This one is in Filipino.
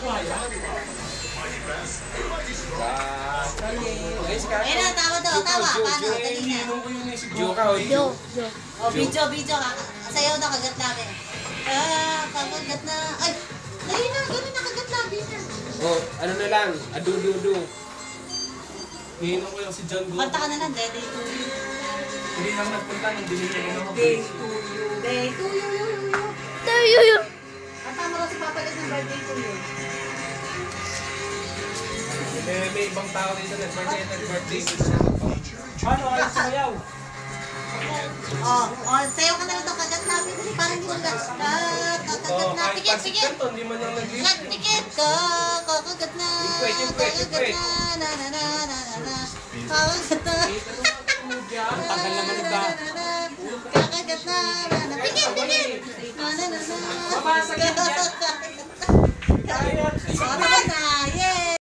Ayun na, tama daw, tama. Paano? Dali na. Jo ka, oy. Jo. O, video. Sayaw na, kagat namin. Kakagat na. Ay, dali na, gano'n na, kagat namin na. Oh, ano na lang, adu-du-du. Hihinom ko yung si John Go. Kanta ka na lang, Day to you. Hindi lang nagpunta nung binigyan ko ng Day to you, Day to you. Tayo. Kanta mo lang si Papa Dad ng birthday to you. May ibang tao dito nag-birthday ko siya. Ano? Ayaw sumayaw? Sayaw ka na lang daw, kagat namin. Parang hindi mo lang. Kakagat na. Pikit. Hindi man lang nag-list. Pikit. Kakagat na. Kakagat na. Kakagat na. Tagal naman ito. Kakagat na. Pikit. Mabasag yan dyan.